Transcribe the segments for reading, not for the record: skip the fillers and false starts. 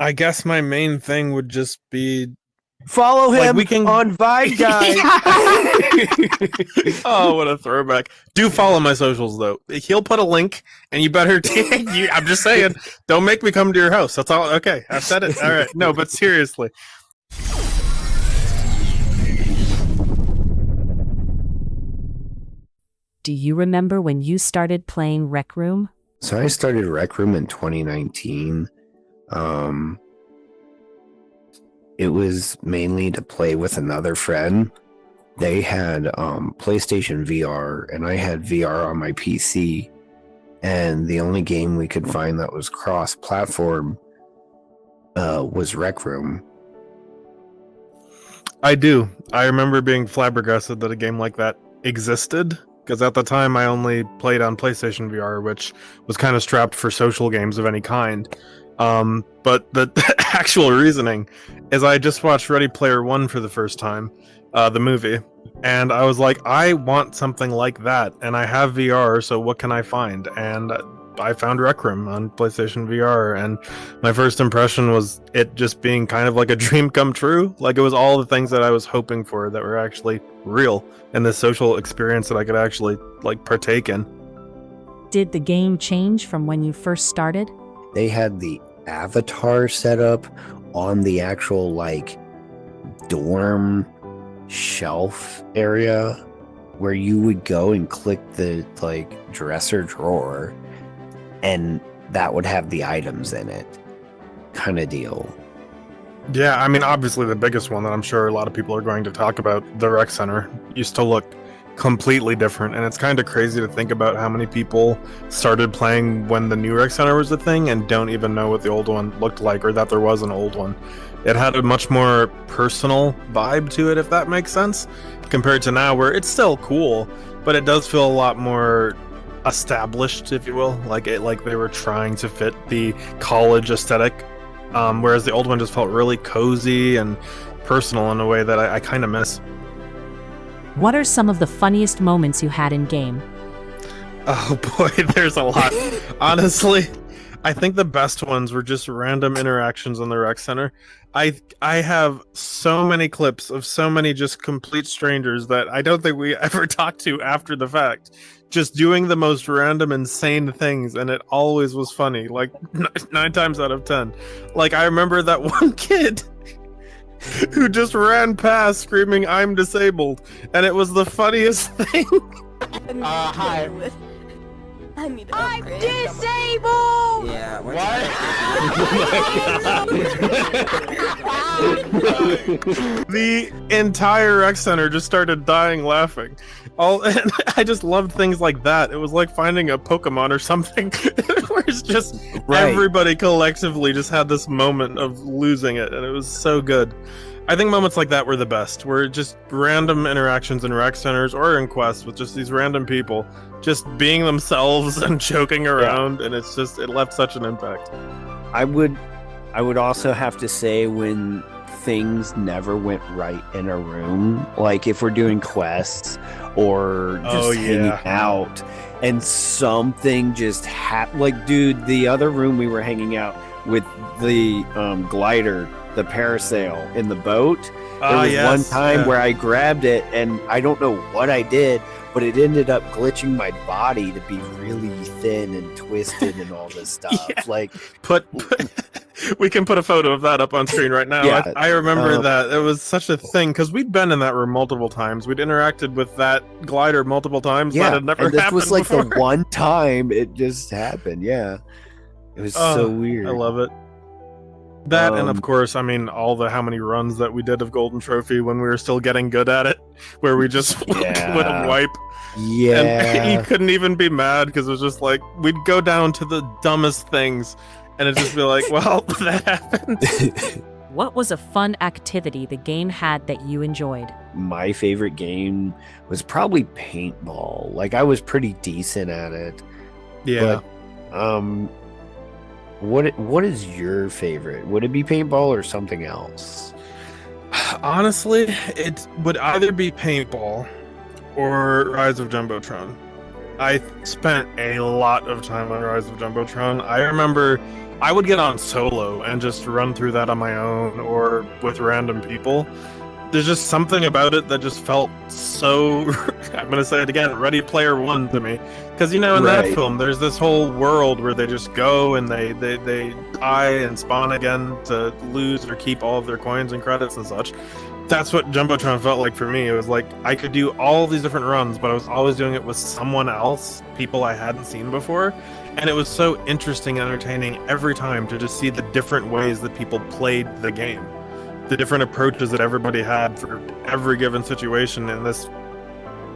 I guess my main thing would just be Follow him we can on Vine, guys. Oh, what a throwback. Do follow my socials though. He'll put a link and you better I'm just saying, don't make me come to your house. That's all. Okay, I've said it. All right. No, but seriously. Do you remember when you started playing Rec Room? So I started Rec Room in 2019. It was mainly to play with another friend. They had PlayStation VR, and I had VR on my PC. And the only game we could find that was cross-platform was Rec Room. I do. I remember being flabbergasted that a game like that existed. Because at the time, I only played on PlayStation VR, which was kind of strapped for social games of any kind. But the actual reasoning is I just watched Ready Player One for the first time, the movie, and I was like, I want something like that, and I have VR, so what can I find? And I found Rec Room on PlayStation VR, and my first impression was it just being kind of like a dream come true. Like, it was all the things that I was hoping for that were actually real, and this social experience that I could actually, like, partake in. Did the game change from when you first started? They had the avatar set up on the actual, like, dorm shelf area where you would go and click the, like, dresser drawer, and that would have the items in it, kind of deal. Yeah, I mean, obviously the biggest one that I'm sure a lot of people are going to talk about, the rec center, used to look completely different, and it's kind of crazy to think about how many people started playing when the new rec center was a thing and don't even know what the old one looked like, or that there was an old one. It had a much more personal vibe to it, if that makes sense, compared to now, where it's still cool, but it does feel a lot more established, if you will, like they were trying to fit the college aesthetic, whereas the old one just felt really cozy and personal in a way that I kind of miss. What are some of the funniest moments you had in game? Oh boy, there's a lot. Honestly, I think the best ones were just random interactions on the rec center. I have so many clips of so many just complete strangers that I don't think we ever talked to after the fact, just doing the most random, insane things, and it always was funny, like 9 times out of 10. Like, I remember that one kid who just ran past screaming, "I'm disabled," and it was the funniest thing. Hi. I'm disabled! Yeah, What? The entire rec center just started dying laughing. And I just loved things like that. It was like finding a Pokemon or something, where it's just everybody collectively just had this moment of losing it, and it was so good. I think moments like that were the best, where just random interactions in rec centers or in quests with just these random people just being themselves and joking around, and it's just, it left such an impact. I would also have to say when things never went right in a room, like if we're doing quests or just hanging out and something just happened. Like, dude, the other room we were hanging out with, the glider, the parasail in the boat, there was one time where I grabbed it and I don't know what I did, but it ended up glitching my body to be really thin and twisted and all this stuff. Like, we can put a photo of that up on screen right now. I remember that. It was such a thing, because we'd been in that room multiple times. We'd interacted with that glider multiple times. That had never happened this was like before. The one time it just happened. Yeah. It was so weird. I love it. That, and of course, I mean, how many runs that we did of Golden Trophy when we were still getting good at it, where we just would wipe. Yeah. And you couldn't even be mad, because it was just like, we'd go down to the dumbest things, and it'd just be like, well, that happened. What was a fun activity the game had that you enjoyed? My favorite game was probably paintball. Like, I was pretty decent at it. Yeah. But, what is your favorite? Would it be paintball or something else? Honestly, it would either be paintball or Rise of Jumbotron. I spent a lot of time on Rise of Jumbotron. I remember I would get on solo and just run through that on my own or with random people. There's just something about it that just felt so, I'm going to say it again, Ready Player One to me. Because, in that film, there's this whole world where they just go and they die and spawn again to lose or keep all of their coins and credits and such. That's what Jumbotron felt like for me. It was like I could do all these different runs, but I was always doing it with someone else, people I hadn't seen before. And it was so interesting and entertaining every time to just see the different ways that people played the game. The different approaches that everybody had for every given situation in this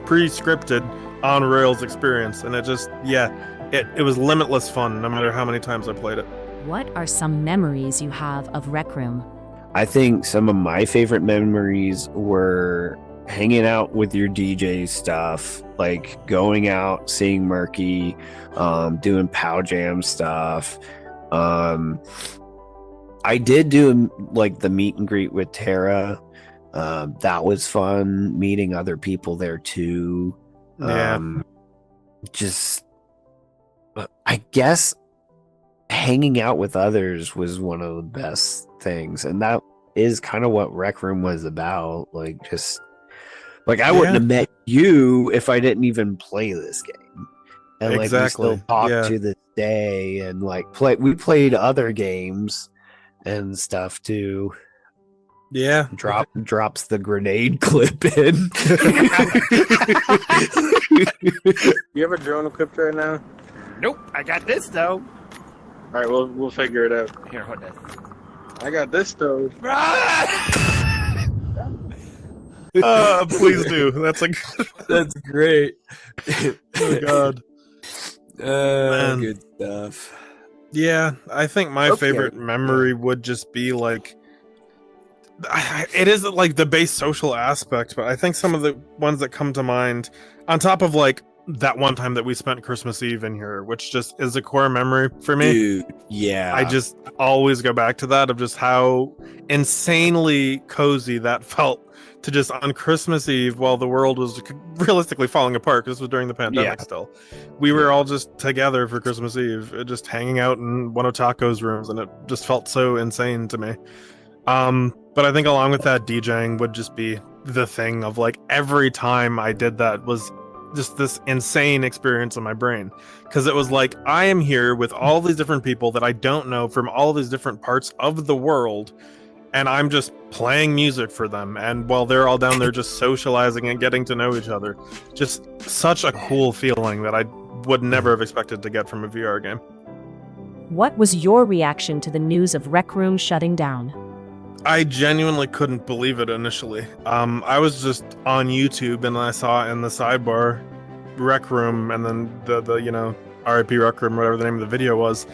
pre-scripted on-rails experience. And it just, it was limitless fun no matter how many times I played it. What are some memories you have of Rec Room? I think some of my favorite memories were hanging out with your DJ stuff, like going out, seeing Murky, doing Pow Jam stuff. I did do like the meet and greet with Tara. That was fun, meeting other people there too. Just, I guess hanging out with others was one of the best things, and that is kind of what Rec Room was about. Like, just like I wouldn't have met you if I didn't even play this game, and like we still talk to this day, and like we played other games and stuff too. Drops the grenade clip in. You have a drone equipped right now? Nope, I got this though. All right, we'll figure it out. Here, hold this. I got this though. Please do. That's great. Oh God. Good stuff. Yeah, I think my favorite memory would just be like, it isn't like the base social aspect, but I think some of the ones that come to mind, on top of like that one time that we spent Christmas Eve in here, which just is a core memory for me. Dude, yeah. I just always go back to that, of just how insanely cozy that felt to just on Christmas Eve, while the world was realistically falling apart, because this was during the pandemic still. We were all just together for Christmas Eve, just hanging out in one of Taco's rooms, and it just felt so insane to me. But I think along with that, DJing would just be the thing of like every time I did that was just this insane experience in my brain, because it was like I am here with all these different people that I don't know from all these different parts of the world, and I'm just playing music for them, and while they're all down there just socializing and getting to know each other. Just such a cool feeling that I would never have expected to get from a VR game. What was your reaction to the news of Rec Room shutting down? I genuinely couldn't believe it initially. I was just on YouTube and I saw in the sidebar Rec Room, and then the RIP Rec Room, whatever the name of the video was,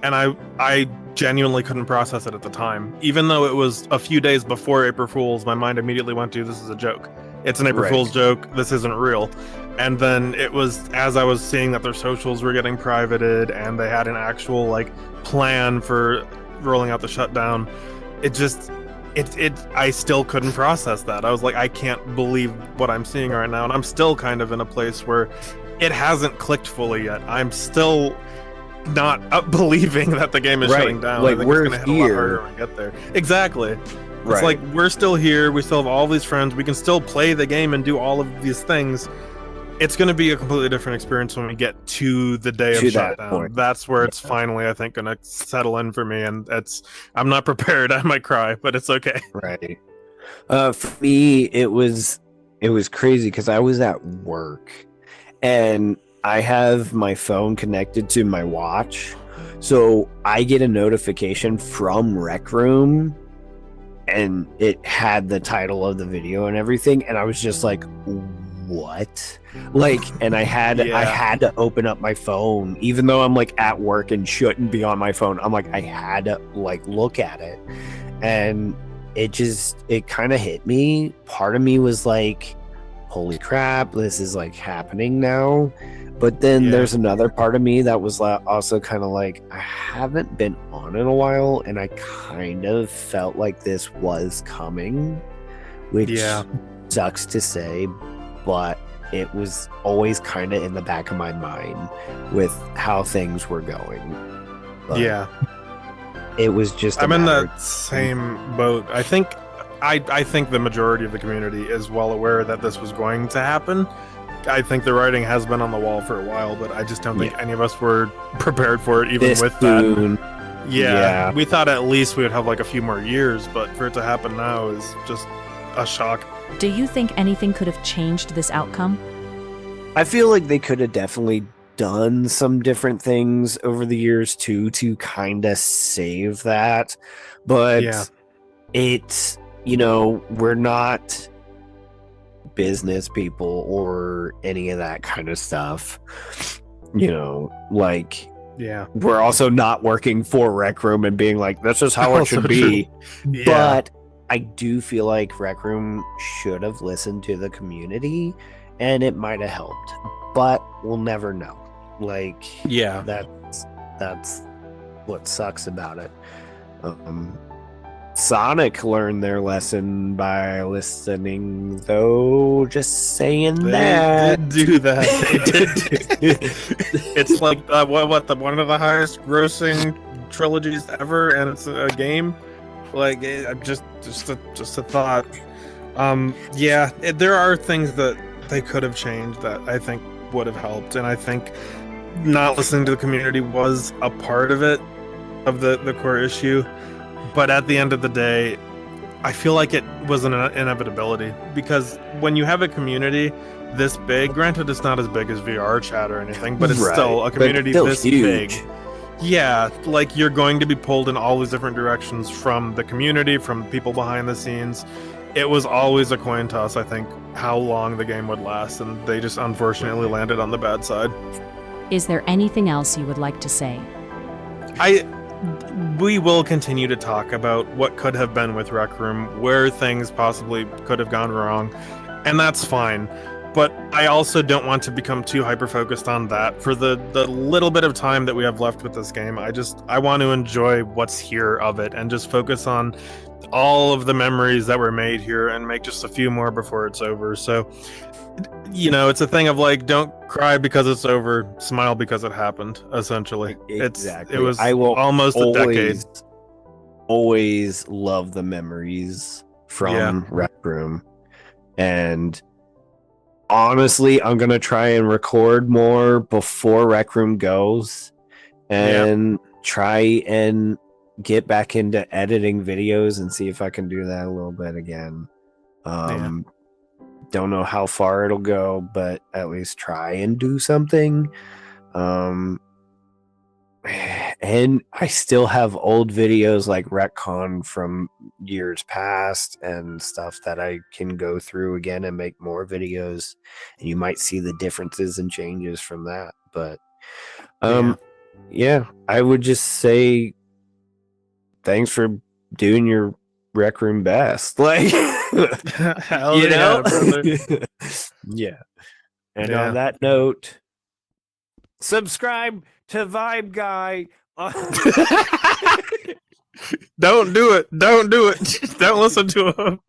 and I genuinely couldn't process it at the time. Even though it was a few days before April Fool's, my mind immediately went to, this is a joke. It's an April Fool's joke. This isn't real. And then it was as I was seeing that their socials were getting privated and they had an actual like plan for rolling out the shutdown. I still couldn't process that. I was like, I can't believe what I'm seeing right now. And I'm still kind of in a place where it hasn't clicked fully yet. I'm still not believing that the game is shutting down. Like, I think we're it's gonna hit a lot harder when we get there. Exactly. It's like we're still here. We still have all these friends. We can still play the game and do all of these things. It's going to be a completely different experience when we get to the day of shutdown. That's where it's finally, I think, going to settle in for me. And I'm not prepared. I might cry, but it's okay. Right. For me, it was crazy because I was at work and I have my phone connected to my watch. So I get a notification from Rec Room and it had the title of the video and everything. And I was just like, what? Like, and I had to open up my phone, even though I'm like at work and shouldn't be on my phone. I'm like, I had to like look at it, and it kind of hit me. Part of me was like, holy crap, this is like happening now. But then there's another part of me that was also kind of like, I haven't been on in a while, and I kind of felt like this was coming, which sucks to say, but it was always kind of in the back of my mind with how things were going. But yeah, it was just. I'm in that same boat. I think the majority of the community is well aware that this was going to happen. I think the writing has been on the wall for a while, but I just don't think any of us were prepared for it, even with soon. that. Yeah, we thought at least we would have like a few more years, but for it to happen now is just a shock. Do you think anything could have changed this outcome? I feel like they could have definitely done some different things over the years too to kind of save that, but it's, we're not business people or any of that kind of stuff, we're also not working for Rec Room and being like, this is how it should be. But I do feel like Rec Room should have listened to the community and it might have helped, but we'll never know. That's what sucks about it. Sonic learned their lesson by listening, though. Just saying they did do that. It's like one of the highest grossing trilogies ever, and it's a game. Just a thought. There are things that they could have changed that I think would have helped, and I think not listening to the community was a part of it, of the core issue. But at the end of the day, I feel like it was an inevitability, because when you have a community this big, granted it's not as big as VR chat or anything, but it's still a community this huge. Big. Yeah, you're going to be pulled in all these different directions from the community, from people behind the scenes. It was always a coin toss, I think, how long the game would last, and they just unfortunately landed on the bad side. Is there anything else you would like to say? We will continue to talk about what could have been with Rec Room, where things possibly could have gone wrong, and that's fine. But I also don't want to become too hyper-focused on that. For the little bit of time that we have left with this game, I want to enjoy what's here of it and just focus on all of the memories that were made here and make just a few more before it's over. So, it's a thing of don't cry because it's over, smile because it happened, essentially. Exactly. It was almost a decade. Always love the memories from Rec Room. And honestly, I'm going to try and record more before Rec Room goes and try and get back into editing videos and see if I can do that a little bit again. Don't know how far it'll go, but at least try and do something. And I still have old videos like Retcon from years past and stuff that I can go through again and make more videos, and you might see the differences and changes from that. But I would just say thanks for doing your Rec Room best. Hell brother. Yeah. And on that note, subscribe to Vibe Guy. Don't do it. Don't listen to him.